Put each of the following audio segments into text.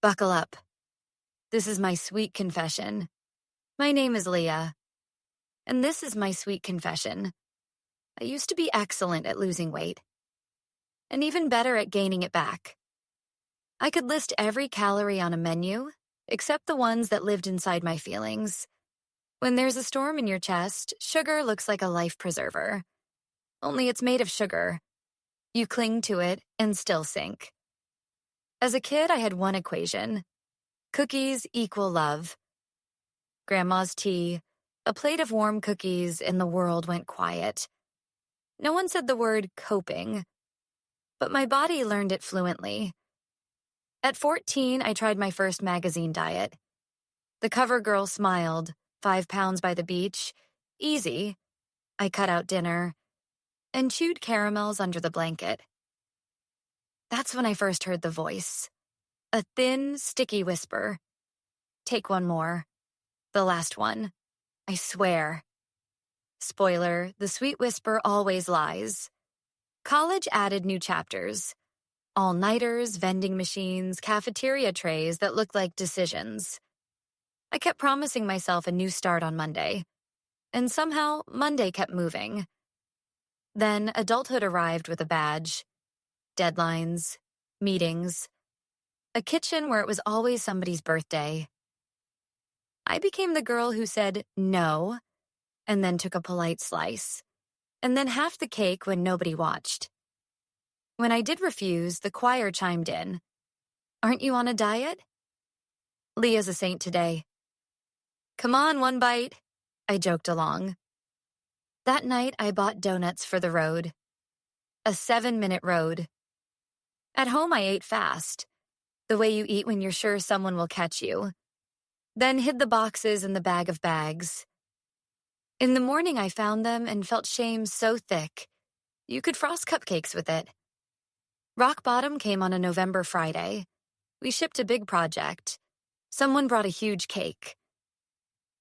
Buckle up. This is my sweet confession. My name is Leah, and this is my sweet confession. I used to be excellent at losing weight, and even better at gaining it back. I could list every calorie on a menu, except the ones that lived inside my feelings. When there's a storm in your chest, sugar looks like a life preserver. Only it's made of sugar. You cling to it and still sink. As a kid, I had one equation. Cookies equal love. Grandma's tea, a plate of warm cookies, and the world went quiet. No one said the word coping, but my body learned it fluently. At 14, I tried my first magazine diet. The cover girl smiled, 5 pounds by the beach. Easy. I cut out dinner and chewed caramels under the blanket. That's when I first heard the voice. A thin, sticky whisper. Take one more. The last one. I swear. Spoiler, the sweet whisper always lies. College added new chapters. All-nighters, vending machines, cafeteria trays that looked like decisions. I kept promising myself a new start on Monday. And somehow, Monday kept moving. Then, adulthood arrived with a badge. Deadlines. Meetings. A kitchen where it was always somebody's birthday. I became the girl who said no, and then took a polite slice, and then half the cake when nobody watched. When I did refuse, the choir chimed in. Aren't you on a diet? Leah's a saint today. Come on, one bite, I joked along. That night, I bought donuts for the road. A 7-minute road. At home, I ate fast. The way you eat when you're sure someone will catch you. Then hid the boxes in the bag of bags. In the morning, I found them and felt shame so thick. You could frost cupcakes with it. Rock bottom came on a November Friday. We shipped a big project. Someone brought a huge cake.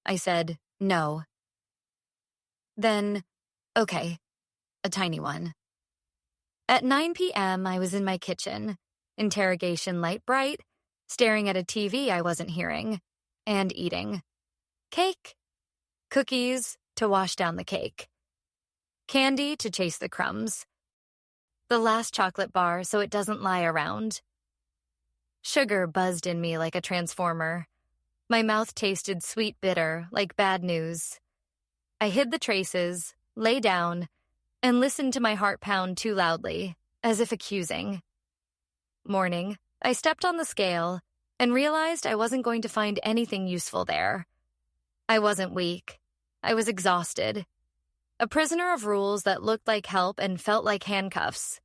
I said, no. Then, okay, a tiny one. At 9 p.m., I was in my kitchen, interrogation light bright, staring at a TV I wasn't hearing, and eating. Cake. Cookies to wash down the cake. Candy to chase the crumbs. The last chocolate bar so it doesn't lie around. Sugar buzzed in me like a transformer. My mouth tasted sweet bitter, like bad news. I hid the traces, lay down, and listened to my heart pound too loudly, as if accusing. Morning, I stepped on the scale and realized I wasn't going to find anything useful there. I wasn't weak. I was exhausted. A prisoner of rules that looked like help and felt like handcuffs.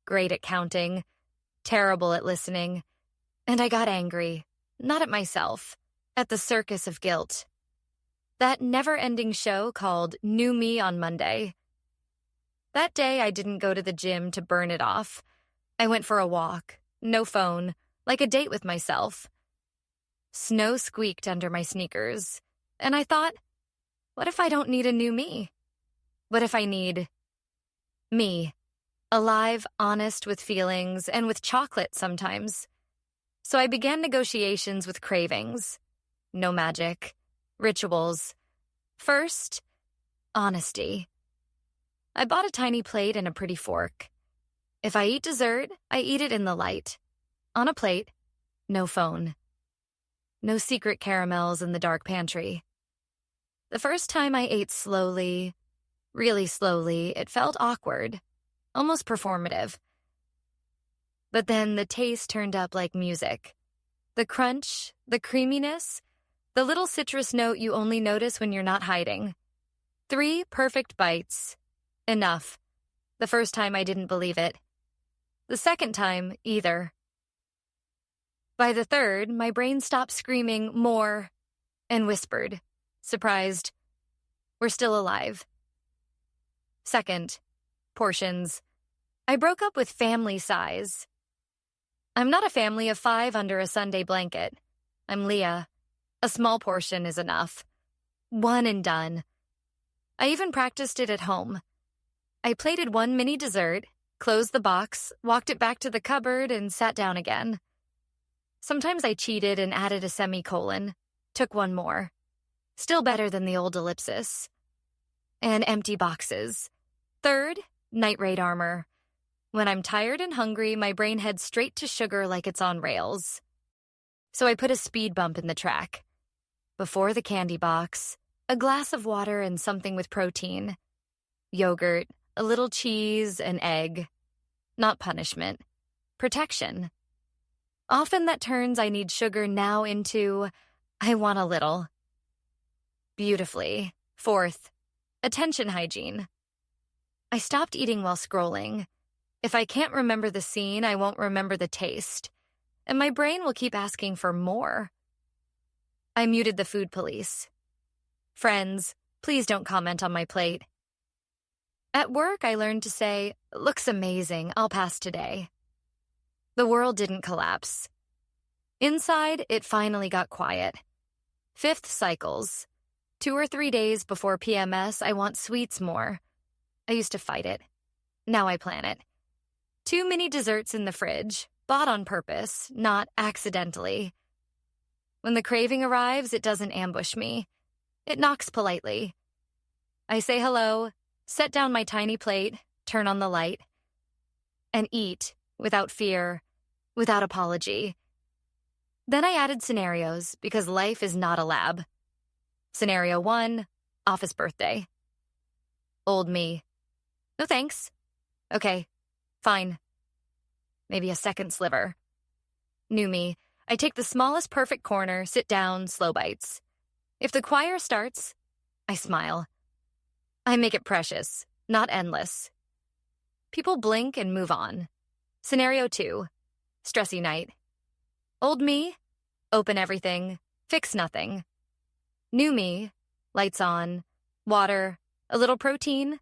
Great at counting, terrible at listening. And I got angry, not at myself, at the circus of guilt. That never-ending show called New Me on Monday. That day, I didn't go to the gym to burn it off. I went for a walk, no phone, like a date with myself. Snow squeaked under my sneakers, and I thought, what if I don't need a new me? What if I need me? Alive, honest, with feelings, and with chocolate sometimes. So I began negotiations with cravings. No magic. Rituals. First, honesty. I bought a tiny plate and a pretty fork. If I eat dessert, I eat it in the light. On a plate, no phone. No secret caramels in the dark pantry. The first time I ate slowly, really slowly, it felt awkward, almost performative. But then the taste turned up like music. The crunch, the creaminess, the little citrus note you only notice when you're not hiding. 3 perfect bites. Enough. The first time I didn't believe it. The second time, either. By the third, my brain stopped screaming more and whispered, surprised, we're still alive. Second, portions. I broke up with family size. I'm not a family of 5 under a Sunday blanket. I'm Leah. A small portion is enough. One and done. I even practiced it at home. I plated 1 mini dessert, closed the box, walked it back to the cupboard, and sat down again. Sometimes I cheated and added a semicolon, took one more. Still better than the old ellipsis. And empty boxes. Third, night raid armor. When I'm tired and hungry, my brain heads straight to sugar like it's on rails. So I put a speed bump in the track. Before the candy box, a glass of water and something with protein. Yogurt, a little cheese, an egg. Not punishment. Protection. Often that turns I need sugar now into I want a little. Beautifully. Fourth, attention hygiene. I stopped eating while scrolling. If I can't remember the scene, I won't remember the taste. And my brain will keep asking for more. I muted the food police. Friends, please don't comment on my plate. At work, I learned to say, looks amazing, I'll pass today. The world didn't collapse. Inside, it finally got quiet. Fifth cycles. 2 or 3 days before PMS, I want sweets more. I used to fight it. Now I plan it. 2 mini desserts in the fridge, bought on purpose, not accidentally. When the craving arrives, it doesn't ambush me. It knocks politely. I say hello, set down my tiny plate, turn on the light, and eat without fear, without apology. Then I added scenarios because life is not a lab. Scenario 1, office birthday. Old me. No thanks. Okay, fine. Maybe a second sliver. New me. I take the smallest perfect corner, sit down, slow bites. If the choir starts, I smile. I make it precious, not endless. People blink and move on. Scenario 2, stressy night. Old me, open everything, fix nothing. New me, lights on, water, a little protein,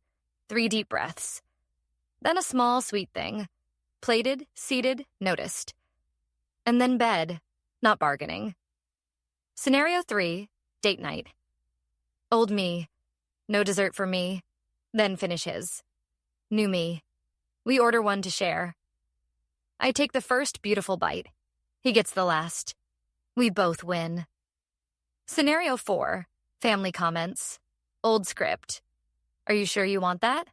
3 deep breaths. Then a small sweet thing. Plated, seated, noticed. And then bed, not bargaining. Scenario 3, date night. Old me, no dessert for me, then finish his. New me, we order one to share. I take the first beautiful bite. He gets the last. We both win. Scenario 4, family comments. Old script. Are you sure you want that?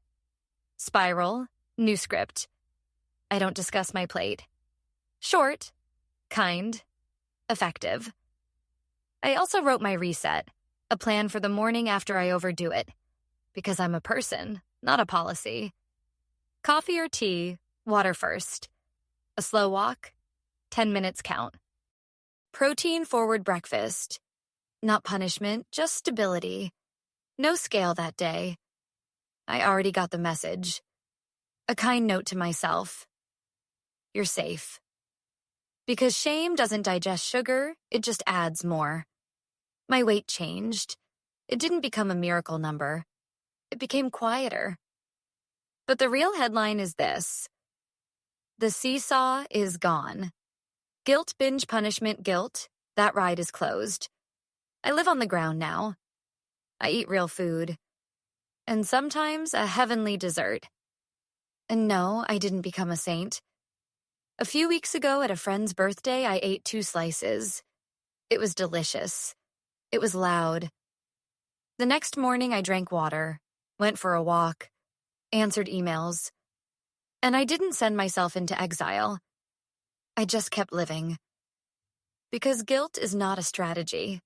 Spiral, new script. I don't discuss my plate. Short, kind, effective. I also wrote my reset, a plan for the morning after I overdo it, because I'm a person, not a policy. Coffee or tea, water first. A slow walk, 10 minutes count. Protein-forward breakfast. Not punishment, just stability. No scale that day. I already got the message. A kind note to myself. You're safe. Because shame doesn't digest sugar, it just adds more. My weight changed. It didn't become a miracle number. It became quieter. But the real headline is this. The seesaw is gone. Guilt, binge, punishment, guilt. That ride is closed. I live on the ground now. I eat real food. And sometimes a heavenly dessert. And no, I didn't become a saint. A few weeks ago at a friend's birthday, I ate 2 slices. It was delicious. It was loud. The next morning, I drank water, went for a walk, answered emails. And I didn't send myself into exile. I just kept living. Because guilt is not a strategy.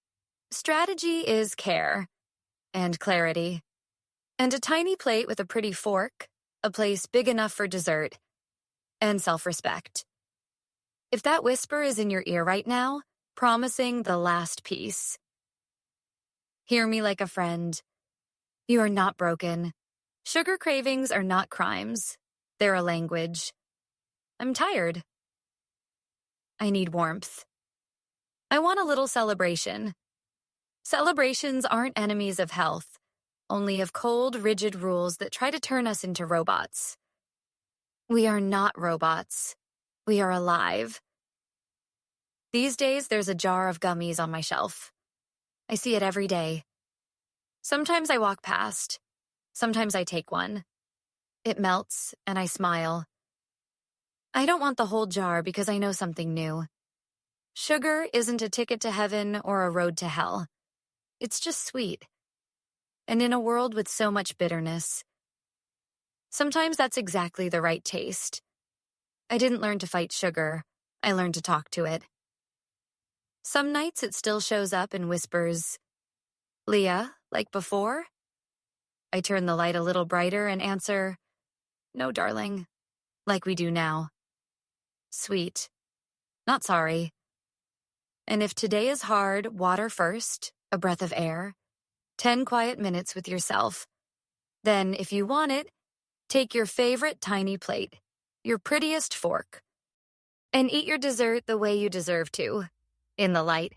Strategy is care and clarity. And a tiny plate with a pretty fork, a place big enough for dessert, and self-respect. If that whisper is in your ear right now, promising the last piece. Hear me like a friend. You are not broken. Sugar cravings are not crimes. They're a language. I'm tired. I need warmth. I want a little celebration. Celebrations aren't enemies of health, only of cold, rigid rules that try to turn us into robots. We are not robots. We are alive. These days, there's a jar of gummies on my shelf. I see it every day. Sometimes I walk past. Sometimes I take one. It melts, and I smile. I don't want the whole jar because I know something new. Sugar isn't a ticket to heaven or a road to hell. It's just sweet. And in a world with so much bitterness, sometimes that's exactly the right taste. I didn't learn to fight sugar. I learned to talk to it. Some nights it still shows up and whispers, "Leah, like before?" I turn the light a little brighter and answer, "No, darling, like we do now." Sweet, not sorry. And if today is hard, water first, a breath of air, 10 quiet minutes with yourself. Then, if you want it, take your favorite tiny plate, your prettiest fork, and eat your dessert the way you deserve to, in the light.